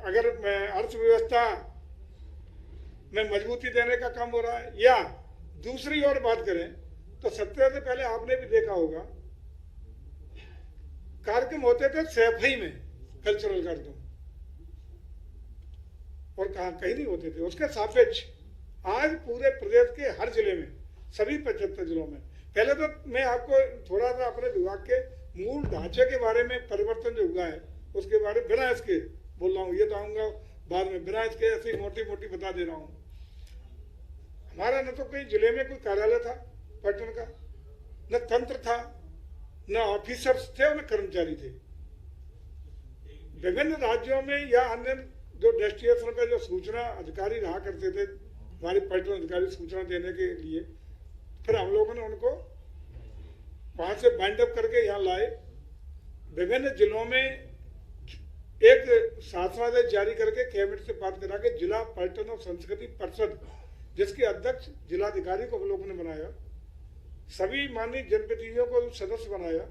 अगर अर्थव्यवस्था में मजबूती देने का काम हो रहा है, या दूसरी ओर बात करें तो सत्ता से पहले आपने भी देखा होगा कार्यक्रम होते थे सैफई में, कल्चरल कार्यक्रम, और कहा कहीं नहीं होते थे। उसके सापेक्ष आज पूरे प्रदेश के हर जिले में, सभी 75 जिलों में, पहले तो मैं आपको थोड़ा सा अपने विभाग के मूल ढांचे के बारे में परिवर्तन जो हुआ है उसके बारे में बिना इसके बोल रहा हूँ, ये तो आऊंगा बाद में, बिना इसके ऐसी मोटी मोटी बता दे रहा हूँ। हमारा न तो कहीं जिले में कोई कार्यालय था पटन का, न तंत्र था, न ऑफिसर्स थे, न कर्मचारी थे। विभिन्न राज्यों में या अन्य जो डेस्टिनेशन पे जो सूचना अधिकारी रहा करते थे, हमारे पर्यटन अधिकारी सूचना देने के लिए, फिर हम लोगों ने उनको वहां से बाइंड अप करके यहाँ लाए। विभिन्न जिलों में एक शासनादेश जारी करके कैबिनेट से पास करा के जिला पर्यटन और संस्कृति परिषद, जिसके अध्यक्ष जिलाधिकारी को हम लोगों ने बनाया, सभी माननीय जनप्रतिनिधियों को सदस्य बनाया,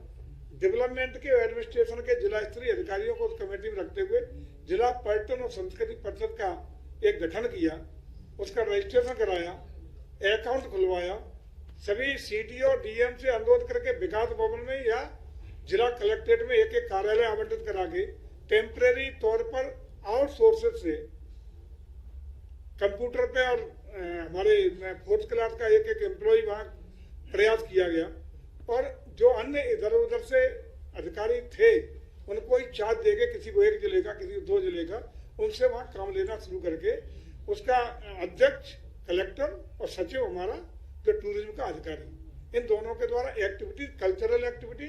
डेवलपमेंट के एडमिनिस्ट्रेशन के जिला स्तरीय अधिकारियों को उस कमेटी में रखते हुए जिला पर्यटन और संस्कृति परिषद का एक गठन किया, उसका रजिस्ट्रेशन कराया, अकाउंट खुलवाया, सभी सीडीओ डीएम से अनुरोध करके विकास भवन में या जिला कलेक्ट्रेट में एक एक कार्यालय आवंटित करा के टेम्परेरी तौर पर आउटसोर्सेज से कंप्यूटर पे और हमारे फोर्थ क्लास का एक एक एम्प्लॉय वहाँ प्रयास किया गया, और जो अन्य इधर उधर से अधिकारी थे उनको ही चार्ज देके, किसी को 1 जिले का, किसी को 2 जिले का, उनसे वहाँ काम लेना शुरू करके उसका अध्यक्ष कलेक्टर और सचिव हमारा जो टूरिज्म का अधिकारी, इन दोनों के द्वारा एक्टिविटी, कल्चरल एक्टिविटी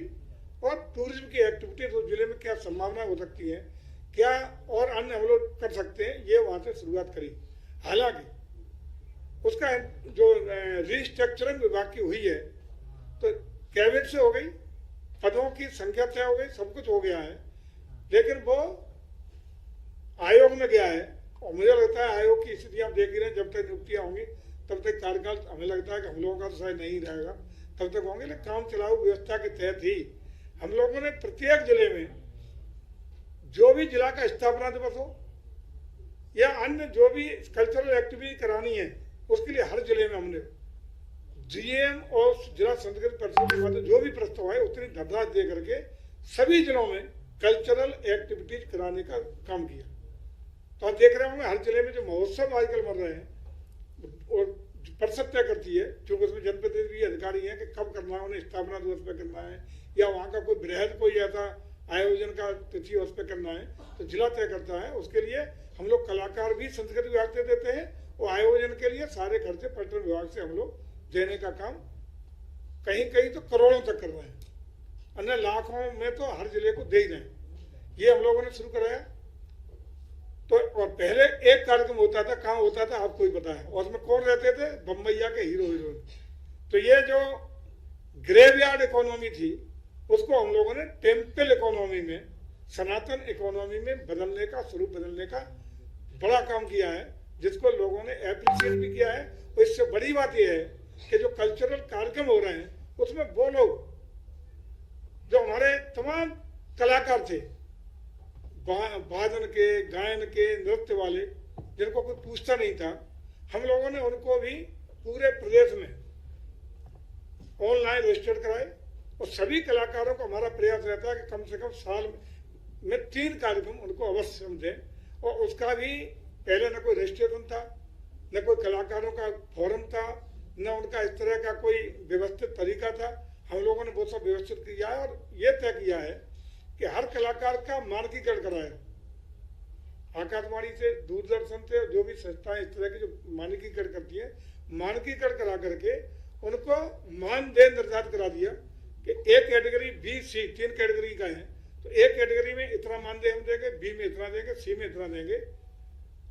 और टूरिज्म की एक्टिविटी उस जिले में क्या संभावना हो सकती है, क्या और अन्य हम लोग कर सकते हैं, ये वहाँ से शुरुआत करी। हालांकि उसका जो रिस्ट्रक्चरिंग विभाग की हुई है तो कैबिनेट से हो गई, पदों की संख्या तय हो गई, सब कुछ हो गया है, लेकिन वो आयोग में गया है। और मुझे लगता है आयोग की स्थिति आप देख ही रहे हैं, जब तक नियुक्तियां होंगी तब तक कार्यकाल हमें लगता है कि हम लोगों का तो शायद नहीं रहेगा, तब तक होंगे, लेकिन काम चलाऊ व्यवस्था के तहत ही हम लोगों ने प्रत्येक जिले में जो भी जिला का स्थापना दिवस हो या अन्य जो भी कल्चरल एक्टिविटी करानी है, उसके लिए हर जिले में हमने डीएम और जिला संस्कृति परिषद के बाद जो भी प्रस्ताव है उतनी धनराशि दे करके सभी जिलों में कल्चरल एक्टिविटीज कराने का काम किया। तो आप देख रहे होंगे हर जिले में जो महोत्सव आजकल बन रहे हैं और परिषद तय करती है, क्योंकि उसमें जनप्रतिनिधि अधिकारी हैं कि कब करना है, उन्हें स्थापना दिवस पे करना है या वहाँ का कोई बृहद कोई ऐसा आयोजन का तिथि उस पर करना है तो जिला तय करता है। उसके लिए हम लोग कलाकार भी संस्कृति विभाग से देते हैं और आयोजन के लिए सारे खर्चे पर्यटन विभाग से हम लोग देने का काम कहीं कहीं तो करोड़ों तक कर रहे हैं, अन्य लाखों में तो हर जिले को दे ही रहे हैं। ये हम लोगों ने शुरू कराया। तो और पहले एक कार्यक्रम होता था, कहाँ होता था आपको ही पता है, और उसमें कौन रहते थे, बम्बैया के हीरो हीरोइन। तो ये जो ग्रेवयार्ड इकोनॉमी थी उसको हम लोगों ने टेम्पल इकोनॉमी में, सनातन इकोनॉमी में बदलने का, स्वरूप बदलने का बड़ा काम किया है, जिसको लोगों ने एप्रिशिएट भी किया है। और इससे बड़ी बात यह है कि जो कल्चरल कार्यक्रम हो रहे हैं उसमें वो लोग जो हमारे तमाम कलाकार थे, वादन के, गायन के, नृत्य वाले, जिनको कोई पूछता नहीं था, हम लोगों ने उनको भी पूरे प्रदेश में ऑनलाइन रजिस्टर कराए। और सभी कलाकारों को हमारा प्रयास रहता है कि कम से कम साल में 3 कार्यक्रम उनको अवश्य हम दें। और उसका भी पहले न कोई रजिस्ट्रेशन था, न कोई कलाकारों का फोरम था, न उनका इस तरह का कोई व्यवस्थित तरीका था। हम लोगों ने वो सब व्यवस्थित किया है और ये तय किया है कि हर कलाकार का मानकीकरण कराया। आकाशवाणी से, दूरदर्शन से, जो भी संस्थाएं इस तरह की जो मानकीकरण करती है, मानकीकरण करा करके उनको मानदेय निर्धारित करा दिया कि A category, B, C, 3 category का है, तो ए कैटेगरी में इतना मानदेय हम देंगे, बी में इतना देंगे, सी में इतना देंगे।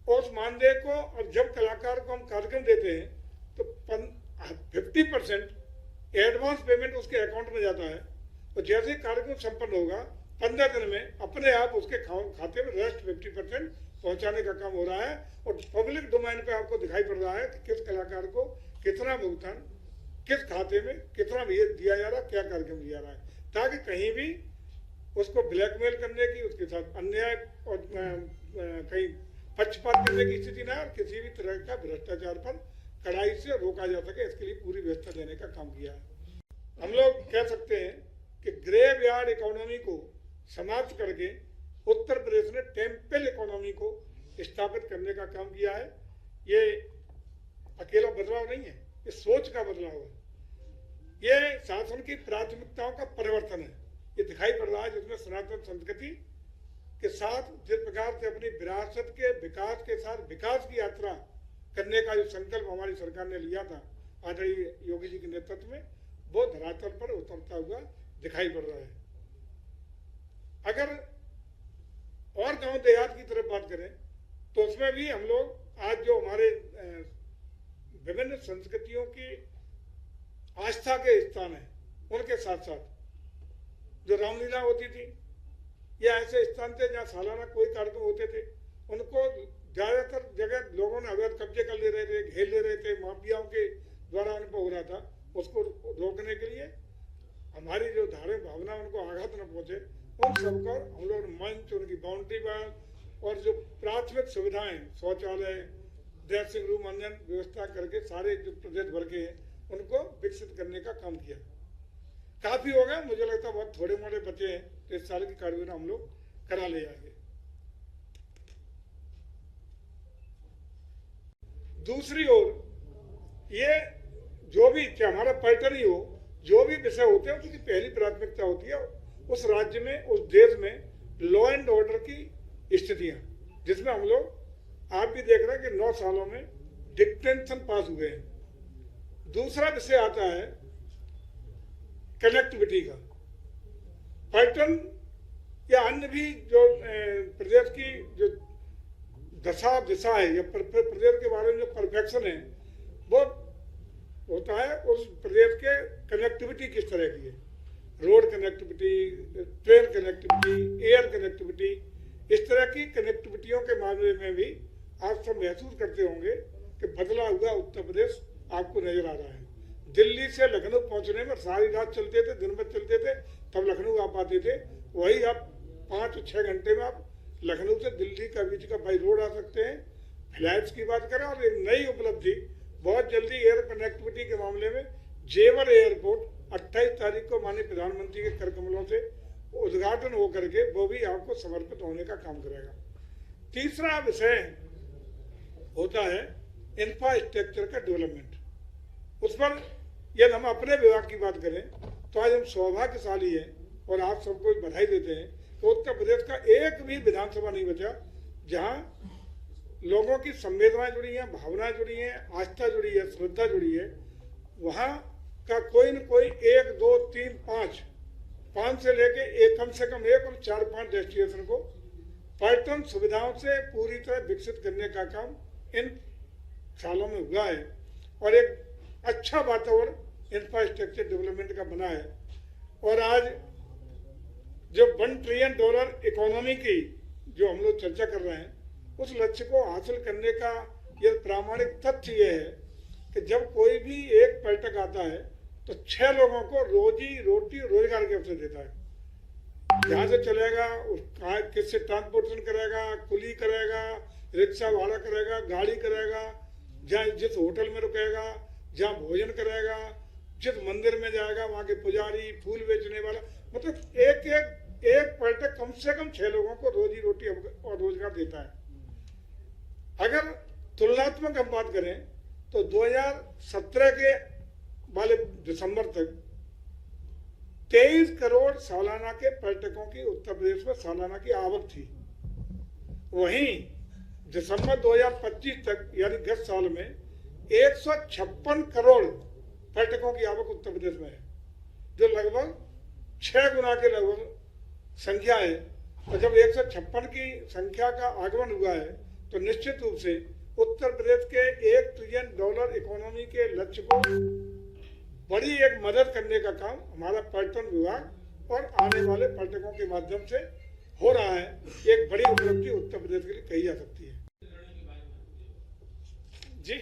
और उस मानदेय को अब जब कलाकार को हम कार्यक्रम देते हैं तो 50% एडवांस पेमेंट उसके अकाउंट में जाता है। और जैसे ही कार्यक्रम संपन्न होगा 15 दिन में अपने आप उसके खाते में रेस्ट 50% पहुंचाने का काम हो रहा है। और पब्लिक डोमेन पे आपको दिखाई पड़ रहा है कि किस कलाकार को कितना भुगतान, किस खाते में कितना दिया जा रहा है, क्या कार्यक्रम दिया रहा है, ताकि कहीं भी उसको ब्लैकमेल करने की, उसके साथ अन्याय और कहीं पक्षपात करने की स्थिति ना, और किसी भी तरह का भ्रष्टाचार पर कड़ाई से रोका जा सके, इसके लिए पूरी व्यवस्था देने का काम किया है। हम लोग कह सकते हैं कि ग्रेव यार्ड इकोनॉमी को समाप्त करके उत्तर प्रदेश ने टेम्पल इकोनॉमी को स्थापित करने का काम किया है। ये अकेला बदलाव नहीं है, ये सोच का बदलाव है, ये शासन की प्राथमिकताओं का परिवर्तन है। ये दिखाई पड़ रहा है जिसमें सनातन संस्कृति के साथ जिस प्रकार से अपनी विरासत के विकास के साथ विकास की यात्रा करने का जो संकल्प हमारी सरकार ने लिया था आदरणीय योगी जी के नेतृत्व में, वो धरातल पर उतरता हुआ दिखाई पड़ रहा है। अगर और गांव देहात की तरफ बात करें तो उसमें भी हम लोग आज जो हमारे विभिन्न संस्कृतियों की आस्था के स्थान है, उनके साथ साथ जो रामलीला होती थी या ऐसे स्थान थे जहाँ सालाना कोई कार्यक्रम होते थे, उनको ज्यादातर जगह लोगों ने अवैध कब्जे कर ले रहे थे, घेर ले रहे थे, माफियाओं के द्वारा उन पर हो रहा था। उसको रोकने के लिए हमारी जो धार्मिक भावना उनको आघात न पहुंचे, उन सबको हम लोग मंच, उनकी बाउंड्री वाल और जो प्राथमिक सुविधाएं, शौचालय, ड्रेसिंग रूम, अन्य व्यवस्था करके सारे जो प्रदेश भर के हैं उनको विकसित करने का काम किया। काफी हो गया, मुझे लगता है बहुत थोड़े मोड़े बचे हैं, तो इस साल की कार्ययोजना हम लोग करा ले जाएंगे। दूसरी ओर ये जो भी, चाहे हमारा पर्यटन ही हो, जो भी विषय होते हैं उसकी पहली प्राथमिकता होती है उस राज्य में, उस देश में लॉ एंड ऑर्डर की स्थितियां, जिसमें हम लोग आप भी देख रहे हैं कि 9 सालों में डिक्टेंशन पास हुए हैं। दूसरा विषय आता है कनेक्टिविटी का। पर्यटन या अन्य भी जो प्रदेश की जो दिशा है या प्रदेश के बारे में जो परफेक्शन है, वो होता है उस प्रदेश के कनेक्टिविटी किस तरह की है। Road connectivity, train connectivity, air connectivity, इस तरह की कनेक्टिविटियों के मामले में भी आप सब महसूस करते होंगे कि बदला हुआ उत्तर प्रदेश आपको नजर आ रहा है। दिल्ली से लखनऊ पहुंचने में सारी रात चलते थे, दिन भर चलते थे, तब लखनऊ आ पाते थे। वही आप 5-6 घंटे में आप लखनऊ से दिल्ली का बीच का बाई रोड आ सकते हैं। फ्लाइट्स की बात करें, और एक नई उपलब्धि बहुत जल्दी एयर कनेक्टिविटी के मामले में जेवर एयरपोर्ट 28 तारीख को माननीय प्रधानमंत्री के कर कमलों से उद्घाटन हो करके वो भी आपको समर्पित होने का काम करेगा। तीसरा विषय होता है इंफ्रास्ट्रक्चर का डेवलपमेंट। उस पर यदि हम अपने विभाग की बात करें तो आज हम सौभाग्यशाली हैं और आप सबको बधाई देते हैं कि उत्तर प्रदेश का एक भी विधानसभा नहीं बचा जहां लोगों की संवेदनाएं जुड़ी हैं, भावनाएं जुड़ी हैं, आस्था जुड़ी है, श्रद्धा जुड़ी है। वहां का कोई न कोई 1, 2, 3, 5 से लेके एक, कम से कम 1 और 4-5 डेस्टिनेशन को पर्यटन सुविधाओं से पूरी तरह विकसित करने का काम इन सालों में हुआ है और एक अच्छा वातावरण इंफ्रास्ट्रक्चर डेवलपमेंट का बना है। और आज जो $1 ट्रिलियन इकोनॉमी की जो हम लोग चर्चा कर रहे हैं, उस लक्ष्य को हासिल करने का ये प्रामाणिक तथ्य ये है कि जब कोई भी एक पर्यटक आता है तो 6 लोगों को रोजी रोटी रोजगार के अवसर देता है। जहाँ से चलेगा, किससे ट्रांसपोर्टेशन करेगा, कुली करेगा, रिक्शा भाड़ा करेगा, गाड़ी करेगा, जहाँ जिस होटल में रुकेगा, जहाँ भोजन करेगा, जिस मंदिर में जाएगा वहाँ के पुजारी, फूल बेचने वाला, मतलब एक पर्यटक कम से कम 6 लोगों को रोजी रोटी और रोजगार देता है। अगर तुलनात्मक हम बात करें तो 2017 के वाले दिसंबर तक 23 करोड़ सालाना के पर्यटकों की उत्तर प्रदेश में सालाना की आवक थी। वहीं दिसंबर 2025 तक यानी 10 साल में 156 करोड़ पर्यटकों की आवक उत्तर प्रदेश में है, जो लगभग 6 गुना के लगभग संख्या है। और जब 156 की संख्या का आगमन हुआ है तो निश्चित रूप से उत्तर प्रदेश के $1 ट्रिलियन इकोनॉमी के लक्ष्य को बड़ी एक मदद करने का काम हमारा पर्यटन विभाग और आने वाले पर्यटकों के माध्यम से हो रहा है। एक बड़ी उपलब्धि उत्तर प्रदेश के लिए कही जा सकती है। जी,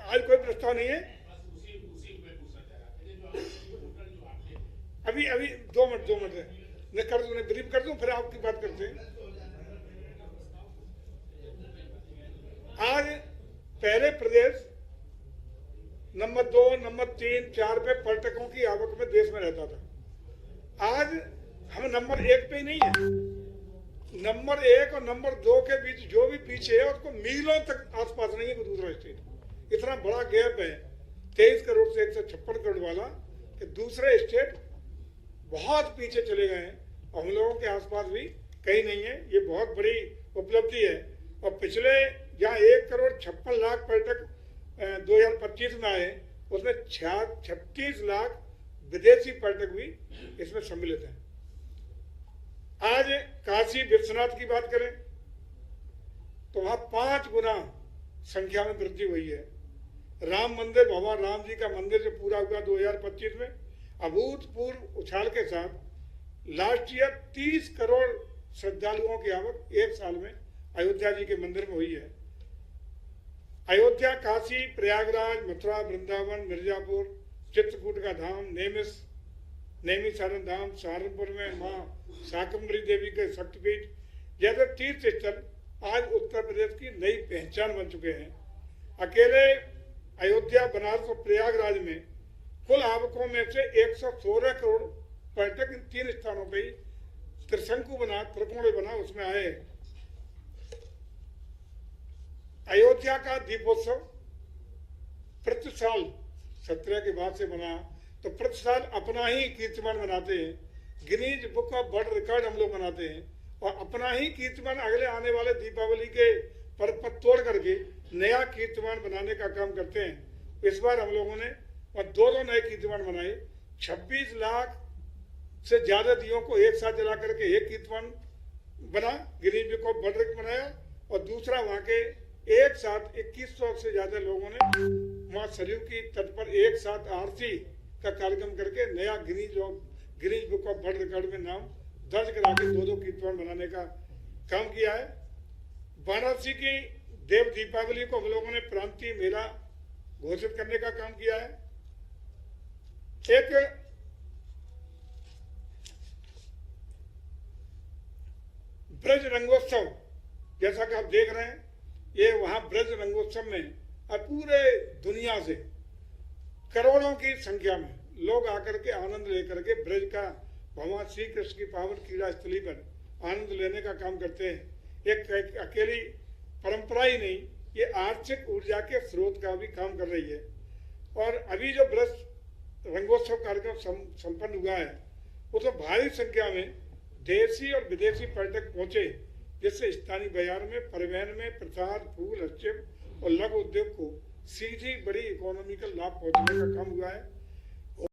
आज कोई प्रस्ताव नहीं है। अभी 2 मिनट है। मैं कर दूं, उन्हें ब्रीफ कर दूं, फिर आपकी बात करते हैं। आज पहले प्रदेश नंबर 2, नंबर 3, 4 पे पर्यटकों की आवक में देश में रहता था। आज हम नंबर 1 पे ही नहीं है। नंबर 1 और नंबर 2 के बीच जो भी पीछे है उसको मीलों तक आसपास नहीं है कोई दूसरा स्टेट। इतना बड़ा गैप है 23 करोड़ से 156 करोड़ वाला कि दूसरे स्टेट बहुत पीछे चले गए हैं और हम लोगों के आसपास भी कहीं नहीं है। ये बहुत बड़ी उपलब्धि है। और पिछले जहाँ 1,56,00,000 पर्यटक 2025 में आए, उसमें 36 लाख विदेशी पर्यटक भी इसमें सम्मिलित हैं। आज काशी विश्वनाथ की बात करें तो वहां 5 गुना संख्या में वृद्धि हुई है। राम मंदिर, भगवान राम जी का मंदिर जो पूरा हुआ 2025 में, अभूतपूर्व उछाल के साथ लास्ट ईयर 30 करोड़ श्रद्धालुओं की आवक एक साल में अयोध्या जी के मंदिर में हुई है। अयोध्या, काशी, प्रयागराज, मथुरा, वृंदावन, मिर्जापुर, चित्रकूट का धाम, नैमिषारण्य धाम, सहारनपुर में माँ शाकंभरी देवी के शक्तिपीठ जैसे तीर्थ स्थल आज उत्तर प्रदेश की नई पहचान बन चुके हैं। अकेले अयोध्या, बनारस और प्रयागराज में कुल आवकों में से 116 करोड़ पर्यटक इन 3 स्थानों पर ही त्रिकोण बना उसमें आए। अयोध्या का दीपोत्सव प्रति साल 17 के बाद से बना तो प्रति साल अपना ही कीर्तिमान बनाते हैं। Guinness book of world record हम लोग बनाते हैं और अपना ही कीर्तिमान अगले आने वाले दीपावली के पर्व पर तोड़ करके नया कीर्तिमान बनाने का काम करते हैं। इस बार हम लोगों ने और 2 नए कीर्तिमान बनाए। 26 लाख से ज्यादा दियों को एक साथ जला करके एक कीर्तिमान बना, Guinness book of world record बनाया। और दूसरा वहां के एक साथ 2100 से ज्यादा लोगों ने मां सरयू की तट पर एक साथ आरती का कार्यक्रम करके नया Guinness book of world record में नाम दर्ज करा के 2 कीर्तिमान बनाने का काम किया है। वाराणसी की देव दीपावली को हम लोगों ने प्रांतीय मेला घोषित करने का काम किया है। एक ब्रज रंगोत्सव जैसा कि आप देख रहे हैं, ये वहां ब्रज रंगोत्सव में अब पूरे दुनिया से करोड़ों की संख्या में लोग आकर के आनंद लेकर के ब्रज का भगवान श्री कृष्ण की पावन क्रीड़ा स्थली पर आनंद लेने का काम करते हैं। एक अकेली परंपरा ही नहीं, ये आर्थिक ऊर्जा के स्रोत का भी काम कर रही है। और अभी जो ब्रज रंगोत्सव कार्यक्रम संपन्न हुआ है उसमें भारी संख्या में देशी और विदेशी पर्यटक पहुंचे, जिससे स्थानीय बाजार में, परिवहन में, प्रसाद, फूल, हस्तशिल्प और लघु उद्योग को सीधी बड़ी इकोनॉमिकल लाभ पहुंचने का काम हुआ है।